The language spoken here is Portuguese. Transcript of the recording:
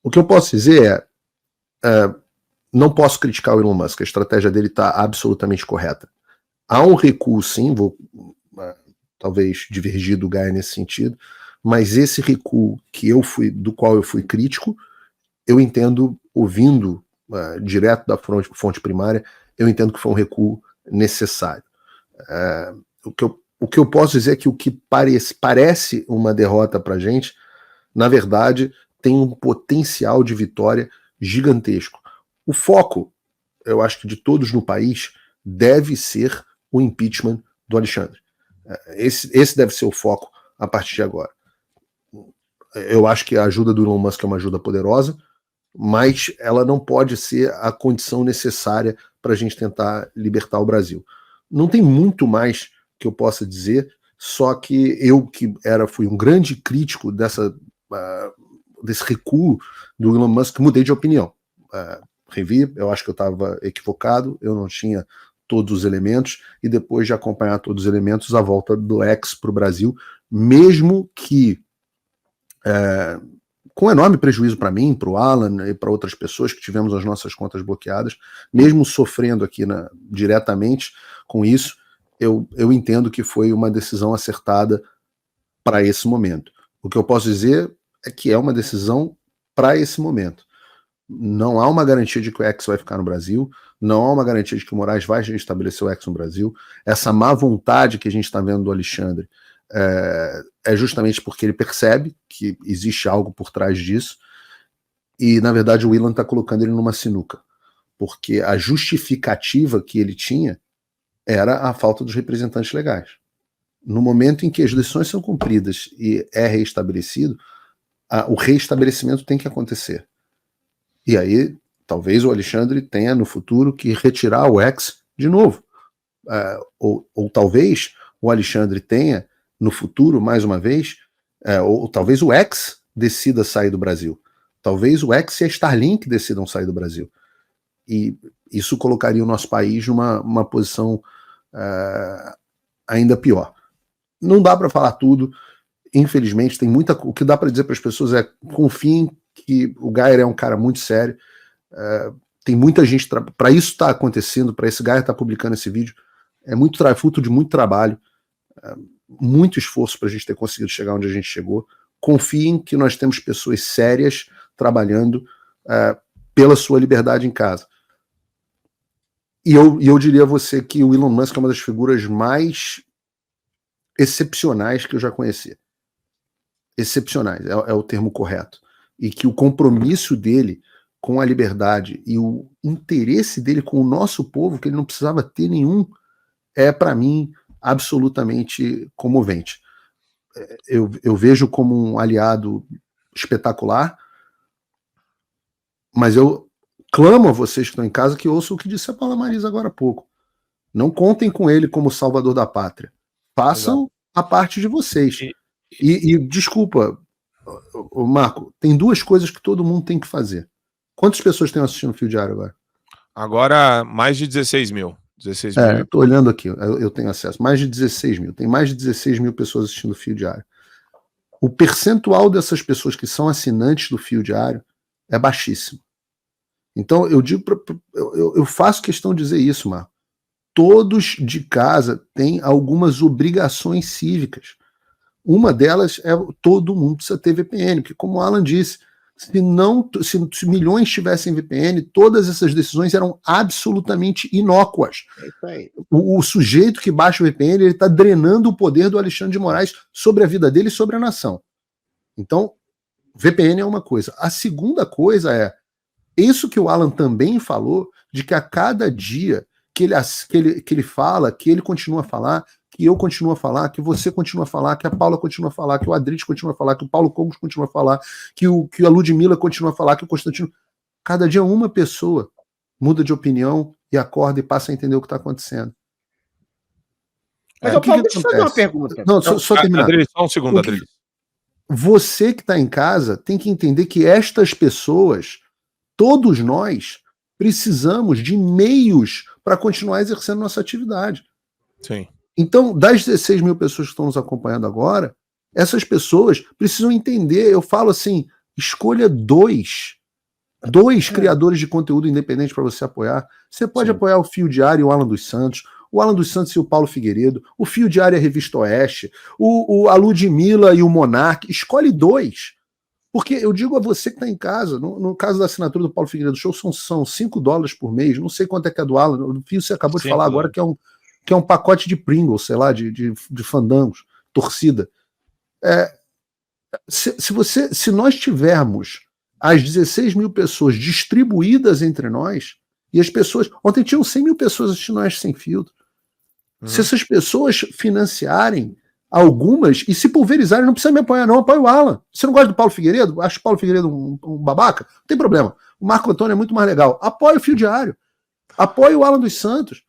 O que eu posso dizer não posso criticar o Elon Musk, a estratégia dele está absolutamente correta. Há um recuo, sim, vou talvez divergir do Gaia nesse sentido, mas esse recuo do qual eu fui crítico, eu entendo, ouvindo direto da fonte primária, eu entendo que foi um recuo necessário. O que eu posso dizer é que o que parece uma derrota para a gente, na verdade, tem um potencial de vitória gigantesco. O foco, eu acho que de todos no país, deve ser o impeachment do Alexandre. Esse deve ser o foco a partir de agora. Eu acho que a ajuda do Elon Musk é uma ajuda poderosa, mas ela não pode ser a condição necessária para a gente tentar libertar o Brasil. Não tem muito mais que eu possa dizer, só que eu que fui um grande crítico desse recuo do Elon Musk, mudei de opinião. Revi, eu acho que eu estava equivocado, eu não tinha todos os elementos, e depois de acompanhar todos os elementos, a volta do X para o Brasil, mesmo que com enorme prejuízo para mim, para o Alan e para outras pessoas que tivemos as nossas contas bloqueadas, mesmo sofrendo aqui diretamente com isso, eu entendo que foi uma decisão acertada para esse momento. O que eu posso dizer é que é uma decisão para esse momento. Não há uma garantia de que o X vai ficar no Brasil, não há uma garantia de que o Moraes vai restabelecer o X no Brasil. Essa má vontade que a gente está vendo do Alexandre é justamente porque ele percebe que existe algo por trás disso, e na verdade o Elon está colocando ele numa sinuca, porque a justificativa que ele tinha era a falta dos representantes legais. No momento em que as decisões são cumpridas e é reestabelecido, o reestabelecimento tem que acontecer. E aí, talvez o Alexandre tenha no futuro que retirar o X de novo. Ou talvez o Alexandre tenha no futuro, mais uma vez, ou talvez o X decida sair do Brasil. Talvez o X e a Starlink decidam sair do Brasil. E isso colocaria o nosso país numa posição ainda pior. Não dá para falar tudo, infelizmente, o que dá para dizer para as pessoas é: confiem que o Gaia é um cara muito sério, tem muita gente, para isso estar acontecendo, para esse Gaia estar publicando esse vídeo, é fruto de muito trabalho, muito esforço para a gente ter conseguido chegar onde a gente chegou. Confiem que nós temos pessoas sérias trabalhando pela sua liberdade em casa. E eu diria a você que o Elon Musk é uma das figuras mais excepcionais que eu já conheci. Excepcionais, é o termo correto. E que o compromisso dele com a liberdade e o interesse dele com o nosso povo, que ele não precisava ter nenhum, para mim, absolutamente comovente. Eu vejo como um aliado espetacular, mas eu clamo a vocês que estão em casa que ouçam o que disse a Paula Marisa agora há pouco. Não contem com ele como salvador da pátria. Façam a parte de vocês. E desculpa, Marco, tem duas coisas que todo mundo tem que fazer. Quantas pessoas estão assistindo o Fio Diário agora? Agora, mais de 16 mil. 16 mil. Estou olhando aqui, eu tenho acesso. Mais de 16 mil. Tem mais de 16 mil pessoas assistindo o Fio Diário. O percentual dessas pessoas que são assinantes do Fio Diário é baixíssimo. Então, eu faço questão de dizer isso, Marco. Todos de casa têm algumas obrigações cívicas. Uma delas é todo mundo precisa ter VPN, porque, como o Alan disse, se milhões tivessem VPN, todas essas decisões eram absolutamente inócuas. É isso aí. O sujeito que baixa o VPN, ele está drenando o poder do Alexandre de Moraes sobre a vida dele e sobre a nação. Então, VPN é uma coisa. A segunda coisa é isso que o Alan também falou, de que a cada dia que ele fala, que ele continua a falar, que eu continuo a falar, que você continua a falar, que a Paula continua a falar, que o Adriles continua a falar, que o Paulo Cogos continua a falar, que a Ludmilla continua a falar, que o Constantino... Cada dia uma pessoa muda de opinião e acorda e passa a entender o que está acontecendo. Mas, Paulo, deixa eu fazer uma pergunta. Não, só terminar. Adriles, só um segundo, Adriles. Você que está em casa tem que entender que estas pessoas, todos nós, precisamos de meios para continuar exercendo nossa atividade. Sim. Então, das 16 mil pessoas que estão nos acompanhando agora, essas pessoas precisam entender. Eu falo assim, escolha dois criadores de conteúdo independente para você apoiar. Você pode apoiar o Fio Diário e o Alan dos Santos e o Paulo Figueiredo, o Fio Diário e a Revista Oeste, a Ludmilla e o Monark. Escolhe dois. Porque eu digo a você que está em casa, no caso da assinatura do Paulo Figueiredo Show, são $5 por mês, não sei quanto é que é do Alan, o Fio você acabou de falar agora que é um pacote de Pringles, sei lá, de fandangos, torcida. Se nós tivermos as 16 mil pessoas distribuídas entre nós, e as pessoas... Ontem tinham 100 mil pessoas assistindo Oeste Sem Filtro. Se essas pessoas financiarem algumas, e se pulverizarem, não precisa me apoiar não, apoia o Alan. Você não gosta do Paulo Figueiredo? Acha o Paulo Figueiredo um babaca? Não tem problema. O Marco Antônio é muito mais legal. Apoia o Fio Diário. Apoia o Alan dos Santos.